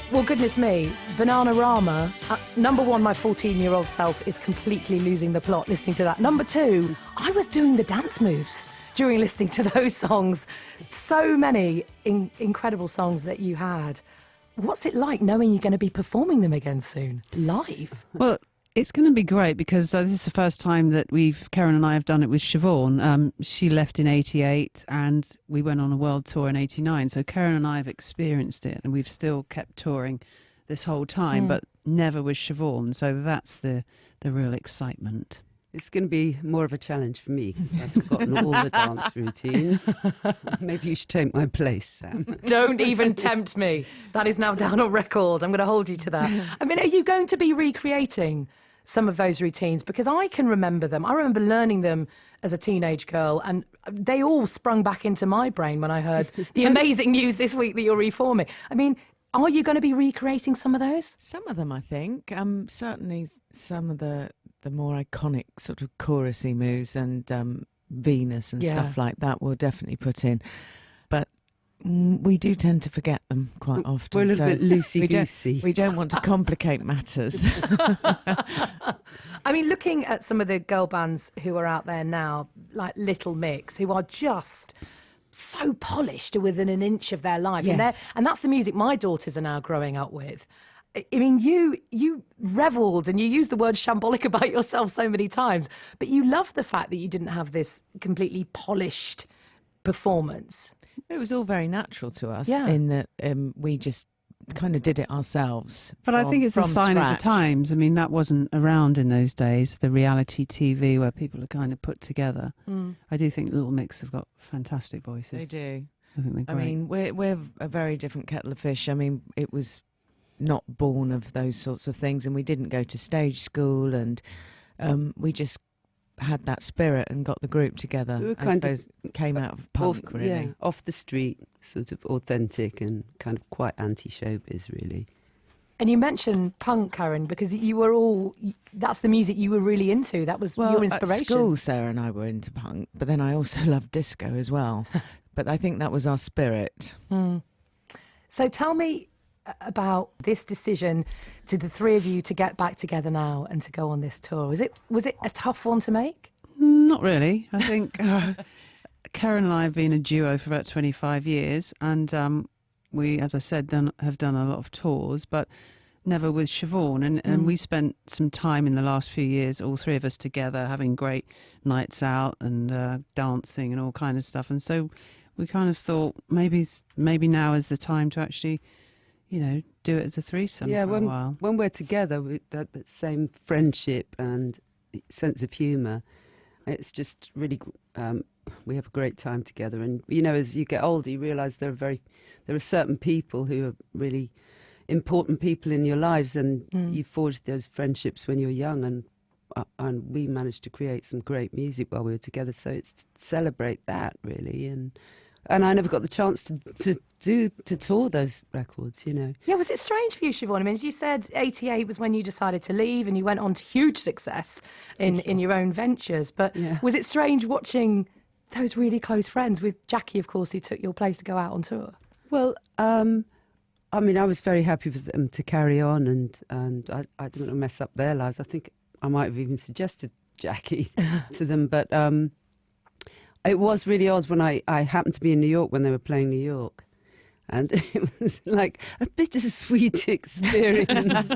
Well, goodness me, Bananarama, number one, my 14-year-old self is completely losing the plot listening to that. Number two, I was doing the dance moves during listening to those songs. So many incredible songs that you had. What's it like knowing you're going to be performing them again soon, live? Well, it's going to be great because this is the first time that Karen and I have done it with Siobhan. She left in 88 and we went on a world tour in 89. So Karen and I have experienced it and we've still kept touring this whole time, but never with Siobhan. So that's the real excitement. It's going to be more of a challenge for me because I've forgotten all the dance routines. Maybe you should take my place, Sam. Don't even tempt me. That is now down on record. I'm going to hold you to that. I mean, are you going to be recreating some of those routines? Because I can remember them. I remember learning them as a teenage girl, and they all sprung back into my brain when I heard the amazing news this week that you're reforming. I mean, are you going to be recreating some of those? Some of them, I think. Certainly some of the more iconic sort of chorusy moves and Venus and stuff like that we'll definitely put in. But we do tend to forget them quite often. We're a little bit loosey-goosey. We don't want to complicate matters. I mean, looking at some of the girl bands who are out there now, like Little Mix, who are just so polished to within an inch of their life. Yes. And that's the music my daughters are now growing up with. I mean, you revelled and you used the word shambolic about yourself so many times, but you love the fact that you didn't have this completely polished performance. It was all very natural to us in that we just kind of did it ourselves. But I think it's a sign of the times. I mean, that wasn't around in those days, the reality TV where people are kind of put together. I do think Little Mix have got fantastic voices. They do. I think they're great. I mean, we're a very different kettle of fish. I mean, it was not born of those sorts of things, and we didn't go to stage school, and we just had that spirit and got the group together. We were Came out of punk, really. Yeah, off the street, sort of authentic and kind of quite anti-showbiz, really. And you mentioned punk, Karen, because that's the music you were really into. That was your inspiration. At school, Sarah and I were into punk, but then I also loved disco as well. But I think that was our spirit. So tell me about this decision to the three of you to get back together now and to go on this tour. Was it a tough one to make? Not really. I think Karen and I have been a duo for about 25 years, and we, as I said, have done a lot of tours, but never with Siobhan. And we spent some time in the last few years, all three of us together, having great nights out and dancing and all kind of stuff. And so we kind of thought maybe now is the time to actually, do it as a threesome for a while. When we're together with that same friendship and sense of humour, it's just really, we have a great time together. And, as you get older, you realise there are certain people who are really important people in your lives, and you forge those friendships when you're young, and we managed to create some great music while we were together. So it's to celebrate that, really. And I never got the chance to tour those records, Yeah, was it strange for you, Siobhan? I mean, as you said, 88 was when you decided to leave and you went on to huge success in your own ventures. But was it strange watching those really close friends with Jackie, of course, who took your place to go out on tour? Well, I mean, I was very happy for them to carry on, and I didn't want to mess up their lives. I think I might have even suggested Jackie to them, but it was really odd when I happened to be in New York when they were playing New York. And it was like a bittersweet experience.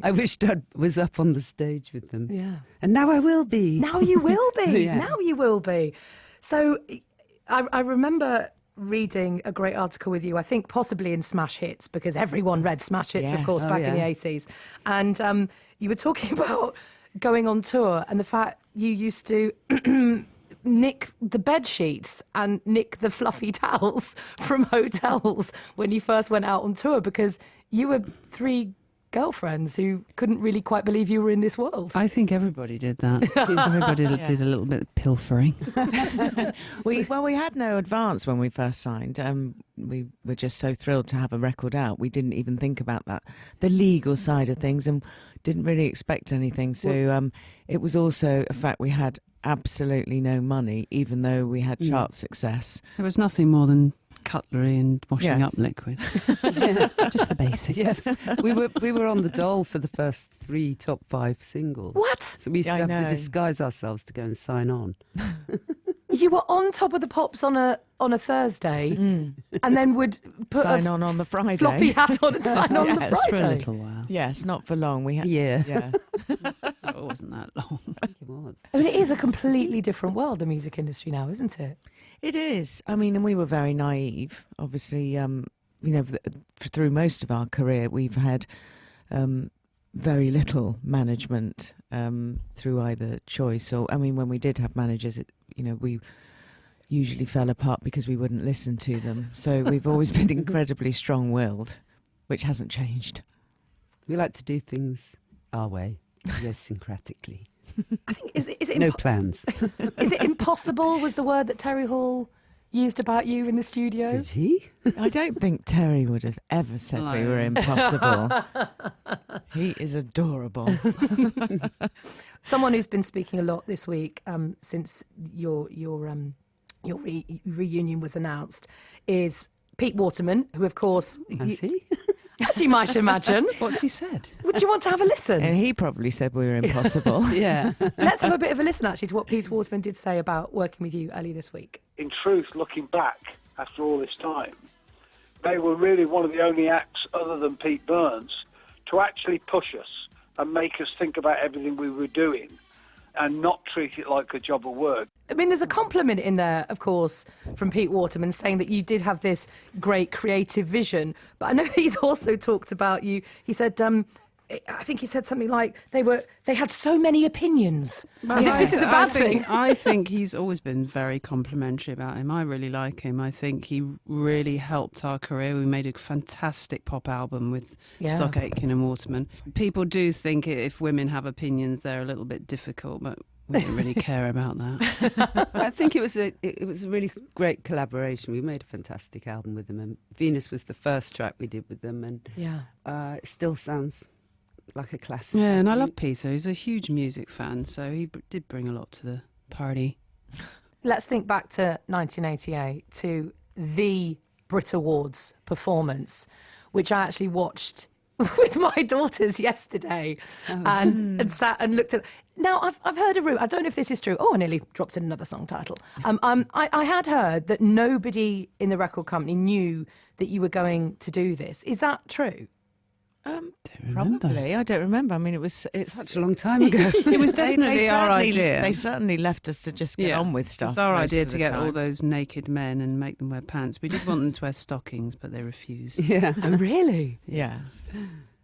I wished I was up on the stage with them. Yeah. And now I will be. Now you will be. Yeah. Now you will be. So I remember reading a great article with you, I think possibly in Smash Hits, because everyone read Smash Hits, of course, back in the 80s. And you were talking about going on tour and the fact you used to nick the bed sheets and nick the fluffy towels from hotels when you first went out on tour, because you were three girlfriends who couldn't really quite believe you were in this world. I think everybody did that. Everybody did a little bit of pilfering. We had no advance when we first signed. We were just so thrilled to have a record out. We didn't even think about the legal side of things, and didn't really expect anything. So it was also a fact we had absolutely no money, even though we had chart success. It was nothing more than cutlery and washing up liquid. Just the basics. Yes, we were on the dole for the first 3 top 5 singles. What? So we used to have to disguise ourselves to go and sign on. You were on Top of the Pops on a Thursday, and then would put sign on the Friday. Floppy hat on and sign on the Friday. For a little while. Yes, not for long. We had. Yeah. It wasn't that long. It was. I mean, it is a completely different world, the music industry now, isn't it? It is. I mean, and we were very naive. Obviously, through most of our career, we've had very little management through either choice or. I mean, when we did have managers, we usually fell apart because we wouldn't listen to them. So we've always been incredibly strong-willed, which hasn't changed. We like to do things our way, idiosyncratically. I think is it no plans. Is it impossible? Was the word that Terry Hall used about you in the studio? Did he? I don't think Terry would have ever said we were impossible. He is adorable. Someone who's been speaking a lot this week since your reunion was announced is Pete Waterman, who of course Has he? as you might imagine. What's he said? Would you want to have a listen? And he probably said we were impossible. Yeah. Let's have a bit of a listen actually to what Pete Waterman did say about working with you early this week. In truth, looking back after all this time, they were really one of the only acts other than Pete Burns to actually push us and make us think about everything we were doing and not treat it like a job of work. I mean, there's a compliment in there, of course, from Pete Waterman saying that you did have this great creative vision. But I know that he's also talked about you. He said, I think he said something like they had so many opinions, as if this is a bad thing. I think he's always been very complimentary about him. I really like him. I think he really helped our career. We made a fantastic pop album with Stock Aitken and Waterman. People do think if women have opinions, they're a little bit difficult, but we don't really care about that. I think it was a really great collaboration. We made a fantastic album with them, and Venus was the first track we did with them, and it still sounds like a classic. Yeah, and I love Peter. He's a huge music fan, so he did bring a lot to the party. Let's think back to 1988, to the Brit Awards performance, which I actually watched with my daughters yesterday and sat and looked at. Now, I've heard a rumour, I don't know if this is true. Oh, I nearly dropped in another song title. I had heard that nobody in the record company knew that you were going to do this. Is that true? Probably. I don't remember. I mean, it's Such a long time ago. It was definitely our idea. They certainly left us to just get on with stuff. It's our most idea of to the get time. all those naked men and make them wear pants. We did want them to wear stockings, but they refused. Yeah. Oh, really? Yes.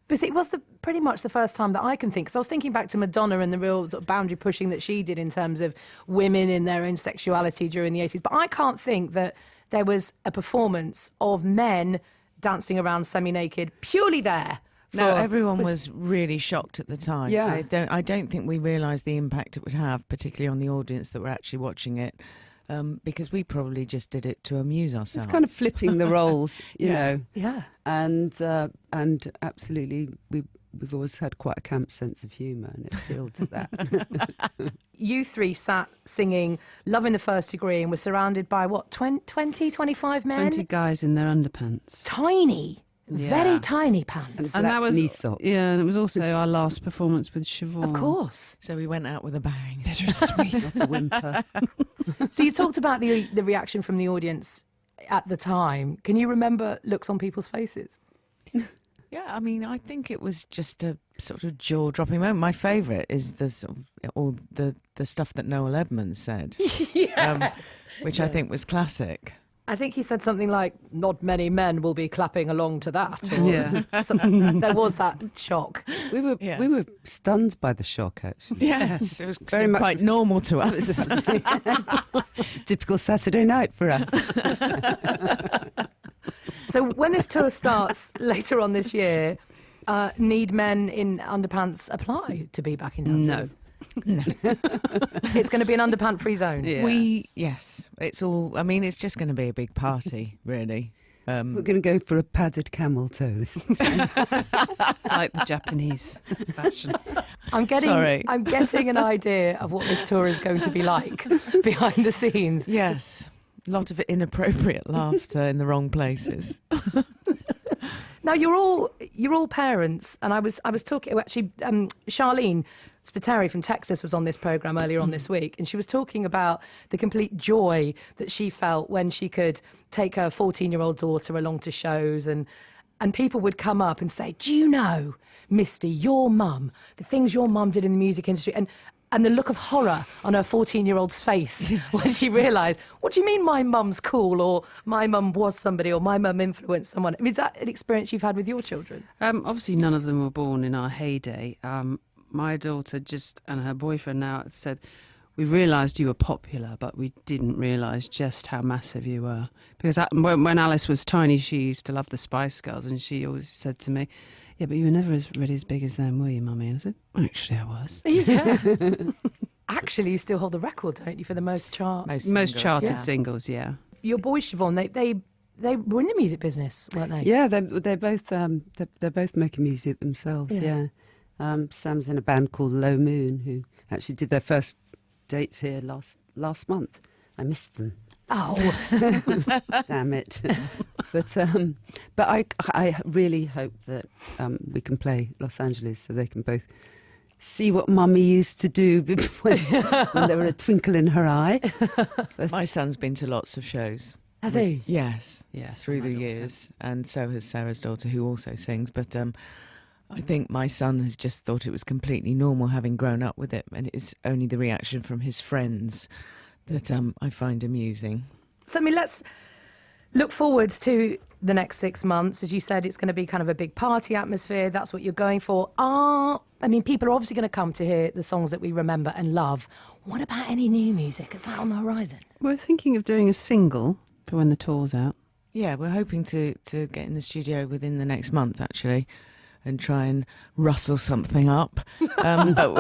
But it was pretty much the first time that I can think, because I was thinking back to Madonna and the real sort of boundary pushing that she did in terms of women in their own sexuality during the 80s. But I can't think that there was a performance of men dancing around semi-naked purely there. No, everyone was really shocked at the time. Yeah. I don't think we realised the impact it would have, particularly on the audience that were actually watching it, because we probably just did it to amuse ourselves. It's kind of flipping the roles, you know. Yeah. And absolutely, we've always had quite a camp sense of humour, and it appealed to that. You three sat singing Love in the First Degree and were surrounded by, what, 20, 25 men? 20 guys in their underpants. Tiny. Yeah. Very tiny pants. And that was knee sock. Yeah, and it was also our last performance with Siobhan. Of course. So we went out with a bang. Bittersweet. Not a whimper. So you talked about the reaction from the audience at the time. Can you remember looks on people's faces? Yeah, I mean, I think it was just a sort of jaw-dropping moment. My favourite is the sort of, all the stuff that Noel Edmonds said, Yes. which I think was classic. I think he said something like, not many men will be clapping along to that. Or Yeah. there was that shock. We were stunned by the shock, actually. Yes, it was Very very much- quite normal to us. It's a typical Saturday night for us. So when this tour starts later on this year, need men in underpants apply to be back in dancers? No. It's going to be an underpant-free zone. Yeah. Yes, it's all. I mean, it's just going to be a big party, really. We're going to go for a padded camel toe this time. Like the Japanese fashion. I'm getting an idea of what this tour is going to be like behind the scenes. Yes, A lot of inappropriate laughter in the wrong places. Now you're all parents, and I was talking actually. Charlene Spiteri from Texas was on this program earlier on this week, and she was talking about the complete joy that she felt when she could take her 14-year-old daughter along to shows, and people would come up and say, "Do you know, Misty, your mum, the things your mum did in the music industry," and the look of horror on her 14-year-old's face when she realised, what do you mean my mum's cool, or my mum was somebody, or my mum influenced someone? I mean, is that an experience you've had with your children? Obviously, none of them were born in our heyday. My daughter and her boyfriend now said, we realised you were popular, but we didn't realise just how massive you were. Because when Alice was tiny, she used to love the Spice Girls, and she always said to me, yeah, but you were never really as big as them, were you, Mummy? And I said, actually, I was. Yeah. Actually, you still hold the record, don't you, for the most charted singles, yeah. Your boys, Siobhan, they were in the music business, weren't they? Yeah, they're both making music themselves. Yeah. Sam's in a band called Low Moon, who actually did their first dates here last month. I missed them. Oh, damn it! But I really hope that we can play Los Angeles so they can both see what Mummy used to do when there were a twinkle in her eye. My son's been to lots of shows. has he? Yes, Yes, through the years, and so has Sarah's daughter, who also sings. But I think my son has just thought it was completely normal, having grown up with it, and it's only the reaction from his friends that I find amusing. So, I mean, let's look forward to the next 6 months. As you said, it's going to be kind of a big party atmosphere. That's what you're going for. People are obviously going to come to hear the songs that we remember and love. What about any new music? Is that on the horizon? We're thinking of doing a single for when the tour's out. Yeah, we're hoping to get in the studio within the next month, actually, and try and rustle something up. But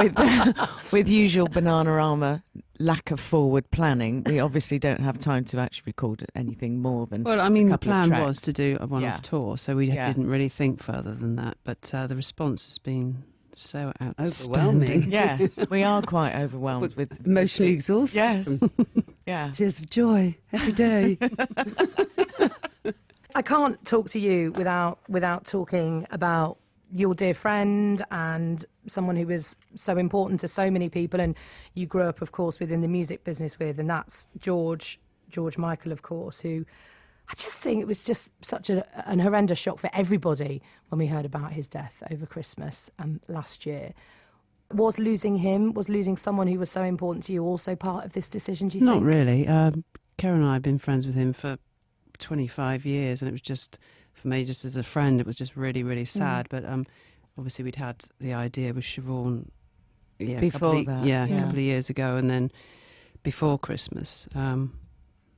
with usual Bananarama lack of forward planning, we obviously don't have time to actually record anything more than Well, I mean, the couple of plan tracks. was to do a one-off tour, so we didn't really think further than that. But the response has been so outstanding. Overwhelming. Yes, we are quite overwhelmed with Emotionally exhausted. Yes. Yeah. Tears of joy every day. I can't talk to you without talking about your dear friend and someone who was so important to so many people, and you grew up, of course, within the music business with, and that's George Michael, of course, who I just think it was just such an horrendous shock for everybody when we heard about his death over Christmas last year. Was losing someone who was so important to you also part of this decision, do you think? Not really. Karen and I have been friends with him for 25 years, and it was just, for me, just as a friend, it was just really, really sad. But obviously we'd had the idea with Siobhan a couple of years ago, and then before Christmas.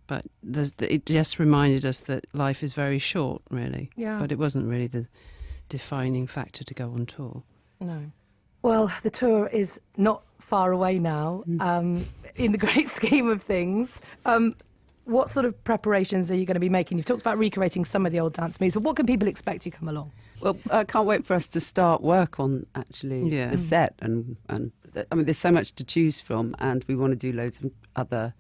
But it just reminded us that life is very short, really. Yeah. But it wasn't really the defining factor to go on tour. No. Well, the tour is not far away now, in the great scheme of things. What sort of preparations are you going to be making? You've talked about recreating some of the old dance moves, but what can people expect you come along? Well, I can't wait for us to start work on actually the set, and I mean, there's so much to choose from, and we want to do loads of other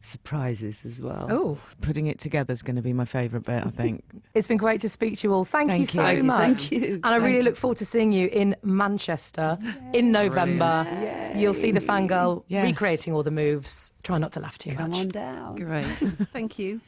surprises as well. Oh, Putting it together is going to be my favourite bit, I think. it's been great to speak to you all. Thank you so much. Thank you. And I really look forward to seeing you in Manchester in November. Yay. You'll see the fangirl Yes. recreating all the moves. Try not to laugh too Come much. on down. Great. Thank you.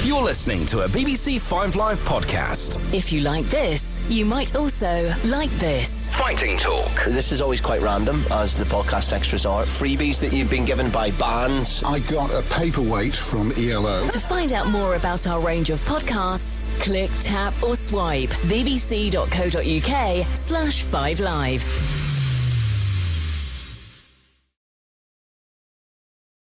You're listening to a BBC 5 Live podcast. If you like this, you might also like this. Fighting Talk. This is always quite random, as the podcast extras are. Freebies that you've been given by bands. I got a paperweight from ELO. To find out more about our range of podcasts, click, tap or swipe bbc.co.uk/5live.